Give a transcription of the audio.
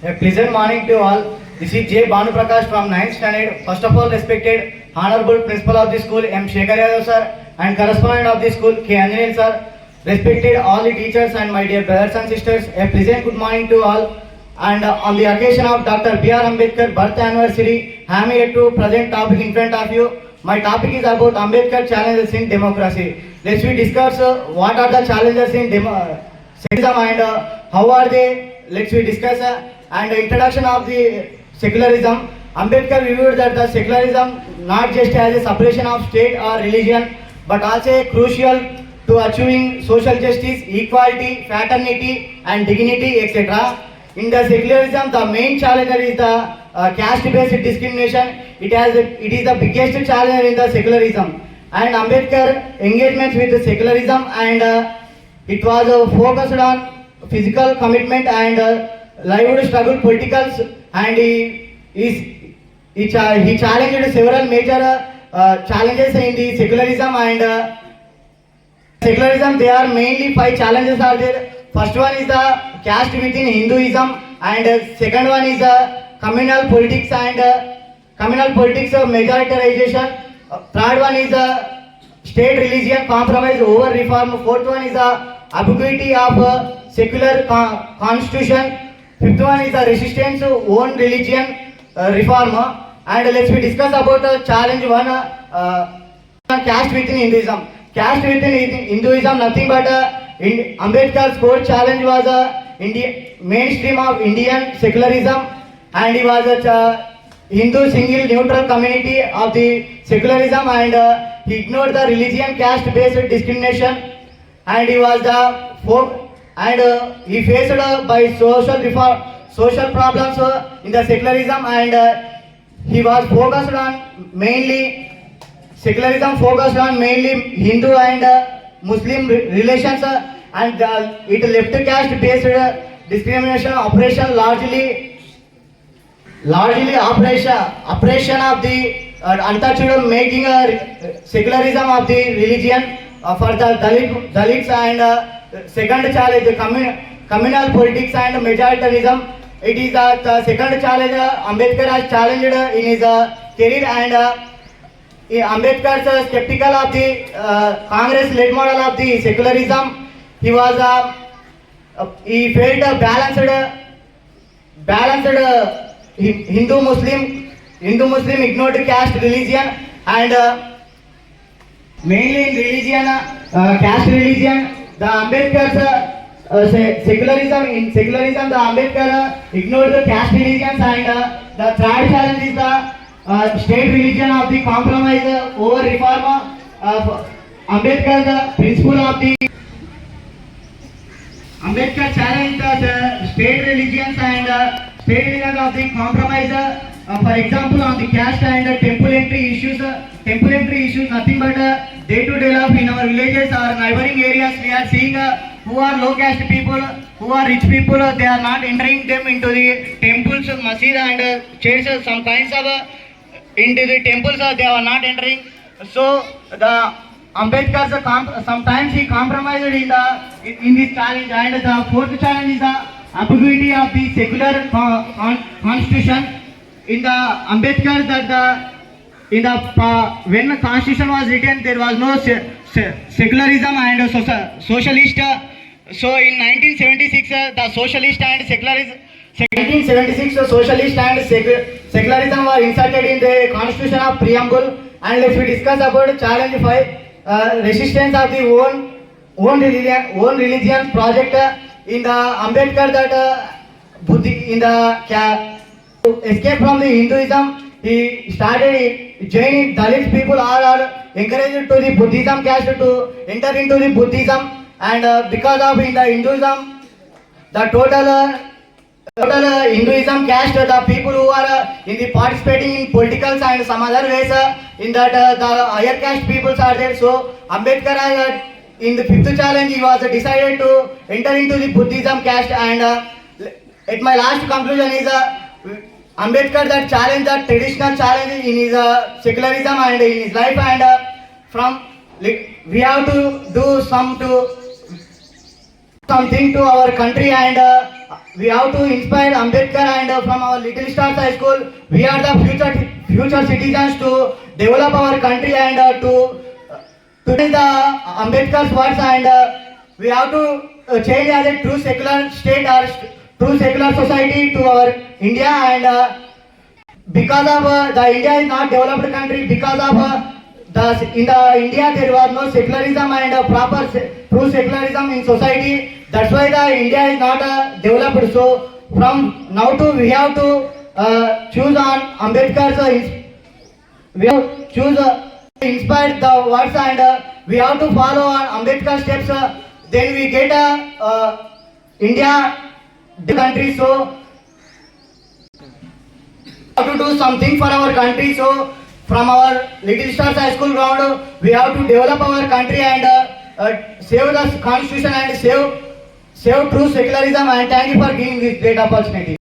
A pleasant morning to all. This is J. Banu Prakash from 9th standard. First of all, respected Honorable Principal of the school M. Shekhar Yadav sir and correspondent of the school K. Anjanil sir. Respected all the teachers and my dear brothers and sisters. A pleasant good morning to all. And on the occasion of Dr. B.R. Ambedkar birth anniversary, I am here to present topic in front of you. My topic is about Ambedkar challenges in democracy. Let's we discuss what are the challenges in secularism and how are they. Let's we discuss and the introduction of the secularism. Ambedkar viewed that the secularism not just as a separation of state or religion, but also crucial to achieving social justice, equality, fraternity, and dignity, etc. In the secularism, the main challenger is the caste-based discrimination. It is the biggest challenger in the secularism. And Ambedkar engagements with the secularism and it was focused on physical commitment and livelihood struggle politicals, and he challenged several major challenges in the secularism and secularism. There are mainly 5 challenges are there. First one is the caste within Hinduism, and second one is communal politics and communal politics of majoritariization. Third one is state religion compromise over reform. Fourth one is the ambiguity of secular constitution. Fifth one is the resistance to own religion reform. And let's we discuss about challenge one, caste within Hinduism. Caste within Hinduism, nothing but Ambedkar's core challenge was mainstream of Indian secularism, and he was a Hindu single neutral community of the secularism, and he ignored the religion caste based discrimination, and he was the he faced by social problems in the secularism, and he was focused on mainly secularism focused on mainly Hindu and Muslim relations, and it left caste based discrimination operation largely operation of the untouchable, making secularism of the religion for the Dalits, and second challenge, the communal politics and majoritarianism. It is the second challenge Ambedkar has challenged in his career, and Ambedkar skeptical of the Congress-led model of the secularism. He was he felt a balanced Hindu-Muslim ignored caste religion, and mainly in religion, caste religion. The Ambedkar's secularism, the Ambedkar ignored the caste religions, and the third challenge is the state religion of the compromise over reform. Ambedkar, the principle of the Ambedkar challenged the state religions and state religion of the compromise. For example, on the caste and temple entry issues, nothing but day-to-day life in our villages or neighboring areas. We are seeing who are low caste people, who are rich people, they are not entering them into the temples, masjid and churches. Some kinds of into the temples they are not entering. So the Ambedkar sometimes he compromised in this challenge. And the fourth challenge is the ambiguity of the secular constitution. In the Ambedkar, when the constitution was written, there was no secularism and socialist. So in 1976, the socialist and secularism. 1976, the socialist and secularism were inserted in the constitution of preamble. And let's we discuss about challenge 5, resistance of the own religion project. In the Ambedkar, that Buddhi in the escape from the Hinduism, he started joining Dalit people are encouraged to the Buddhism caste to enter into the Buddhism, and because of in the Hinduism, the total Hinduism caste, the people who are in the participating in politicals and some other ways, in that the higher caste peoples are there. So Ambedkar in the 5th challenge he was decided to enter into the Buddhism caste, and at my last conclusion is Ambedkar that challenge, that traditional challenge in his secularism and in his life, and from we have to do some to something to our country, and we have to inspire Ambedkar, and from our Little Stars High School we are the future citizens to develop our country, and to change the Ambedkar's words, and we have to change as a true secular state or true secular society to our India, and because of the India is not developed country, because of in the India there was no secularism and true secularism in society. That's why the India is not developed. So from now to we have to choose on Ambedkar's. We have to choose inspire the words, and we have to follow on Ambedkar steps. Then we get India the country. So have to do something for our country. So from our Little Stars High School ground, we have to develop our country, and save the constitution, and save true secularism. And thank you for giving this great opportunity.